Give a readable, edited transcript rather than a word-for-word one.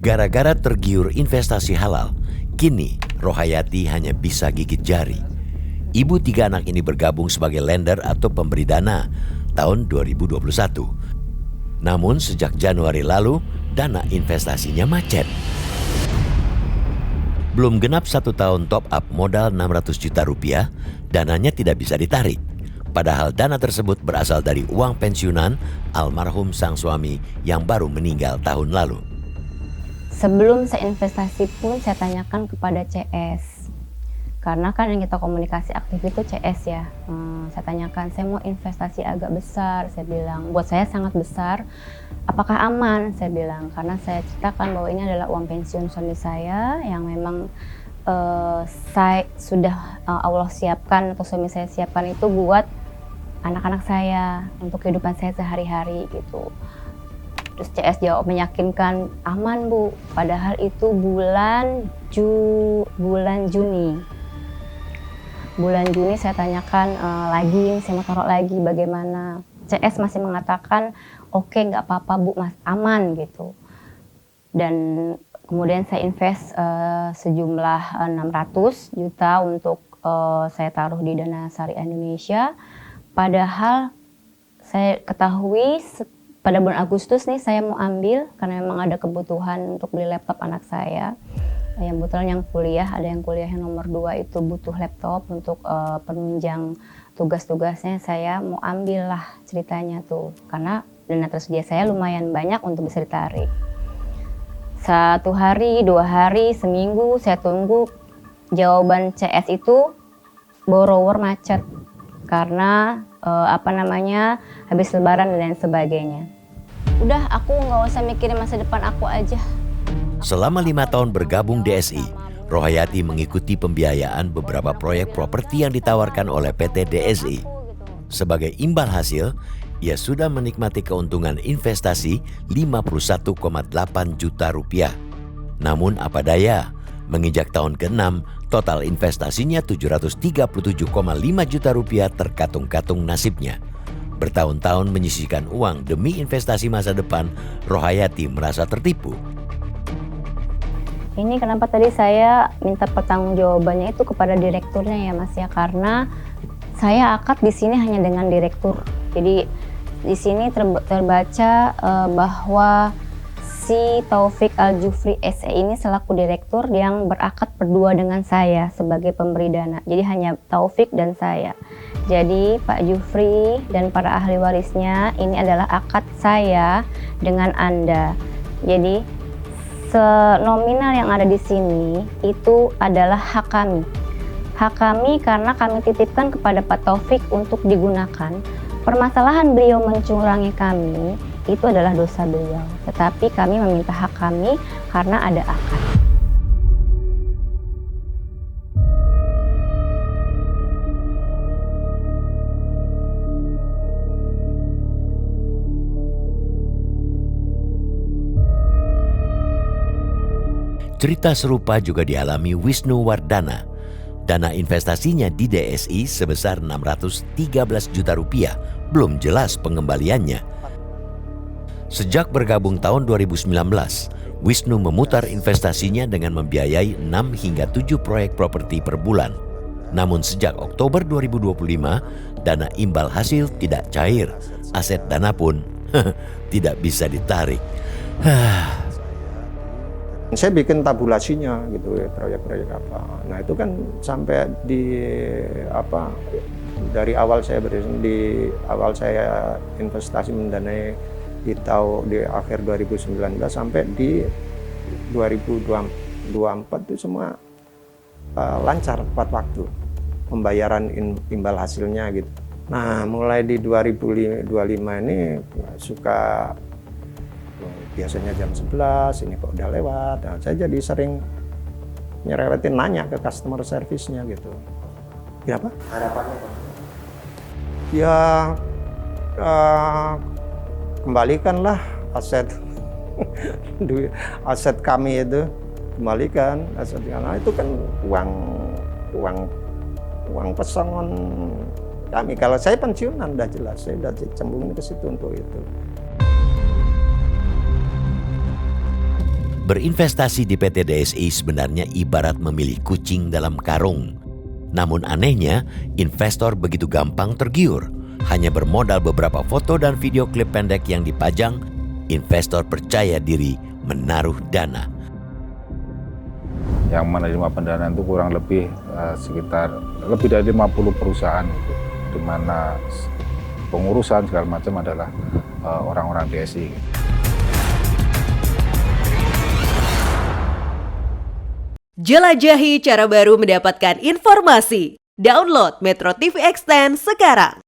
Gara-gara tergiur investasi halal, kini Rohayati hanya bisa gigit jari. Ibu tiga anak ini bergabung sebagai lender atau pemberi dana tahun 2021. Namun sejak Januari lalu, dana investasinya macet. Belum genap 1 tahun top up modal 600 juta rupiah, dananya tidak bisa ditarik. Padahal dana tersebut berasal dari uang pensiunan almarhum sang suami yang baru meninggal tahun lalu. Sebelum saya investasi pun saya tanyakan kepada CS. Karena kan yang kita komunikasi aktif itu CS ya. Saya tanyakan, saya mau investasi agak besar. Saya bilang, buat saya sangat besar. Apakah aman? Saya bilang, karena saya ceritakan bahwa ini adalah uang pensiun suami saya yang memang saya sudah Allah siapkan atau suami saya siapkan itu buat anak-anak saya untuk kehidupan saya sehari-hari gitu. Terus CS jawab meyakinkan, aman Bu, padahal itu bulan Juni. Bulan Juni saya tanyakan lagi, saya mau taruh lagi bagaimana. CS masih mengatakan, oke, nggak apa-apa Bu, Mas, aman gitu. Dan kemudian saya invest sejumlah 600 juta untuk saya taruh di Dana Syariah Indonesia. Padahal saya ketahui pada bulan Agustus nih saya mau ambil karena memang ada kebutuhan untuk beli laptop anak saya. Yang kebetulan yang kuliah, ada yang kuliah yang nomor 2 itu butuh laptop untuk penunjang tugas-tugasnya. Saya mau ambil lah ceritanya tuh, karena dana tersedia saya lumayan banyak untuk bisa ditarik. 1 hari, 2 hari, seminggu saya tunggu jawaban CS itu borrower macet karena habis lebaran dan lain sebagainya. Udah, aku nggak usah mikirin masa depan aku aja. Selama 5 tahun bergabung DSI, Rohayati mengikuti pembiayaan beberapa proyek properti yang ditawarkan oleh PT DSI. Sebagai imbal hasil, ia sudah menikmati keuntungan investasi 51,8 juta rupiah. Namun apa daya, menginjak tahun ke-6, total investasinya 737,5 juta rupiah terkatung-katung nasibnya. Bertahun-tahun menyisihkan uang demi investasi masa depan, Rohayati merasa tertipu. Ini kenapa tadi saya minta pertanggungjawabannya itu kepada direkturnya ya Mas ya, karena saya akad di sini hanya dengan direktur. Jadi di sini terbaca bahwa si Taufik Al-Jufri SE ini selaku direktur yang berakad berdua dengan saya sebagai pemberi dana. Jadi hanya Taufik dan saya. Jadi Pak Jufri dan para ahli warisnya ini adalah akad saya dengan Anda. Jadi nominal yang ada di sini itu adalah hak kami. Hak kami karena kami titipkan kepada Pak Taufik untuk digunakan. Permasalahan beliau mencurangi kami itu adalah dosa beliau. Tetapi kami meminta hak kami karena ada akad. Cerita serupa juga dialami Wisnu Wardana. Dana investasinya di DSI sebesar 613 juta rupiah, belum jelas pengembaliannya. Sejak bergabung tahun 2019, Wisnu memutar investasinya dengan membiayai 6 hingga 7 proyek properti per bulan. Namun sejak Oktober 2025, dana imbal hasil tidak cair. Aset dana pun tidak bisa ditarik. Saya bikin tabulasinya gitu ya, proyek-proyek apa. Nah itu kan sampai dari awal saya investasi mendanai di akhir 2019 sampai di 2024 itu semua lancar tepat waktu pembayaran imbal hasilnya gitu. Nah mulai di 2025 ini suka biasanya jam 11, ini kok udah lewat. Nah, saya jadi sering nyerewetin nanya ke customer service-nya gitu. Kenapa? Harapannya Pak? Ya, kembalikanlah aset aset kami itu, kembalikan aset. Nah, itu kan uang pesangon kami. Kalau saya pensiunan udah jelas, saya udah cembungin ke situ untuk itu. Berinvestasi di PT DSI sebenarnya ibarat memilih kucing dalam karung. Namun anehnya, investor begitu gampang tergiur. Hanya bermodal beberapa foto dan video klip pendek yang dipajang, investor percaya diri menaruh dana. Yang menerima pendanaan itu kurang lebih sekitar lebih dari 50 perusahaan, di mana pengurusan segala macam adalah orang-orang DSI. Jelajahi cara baru mendapatkan informasi. Download Metro TV Extend sekarang.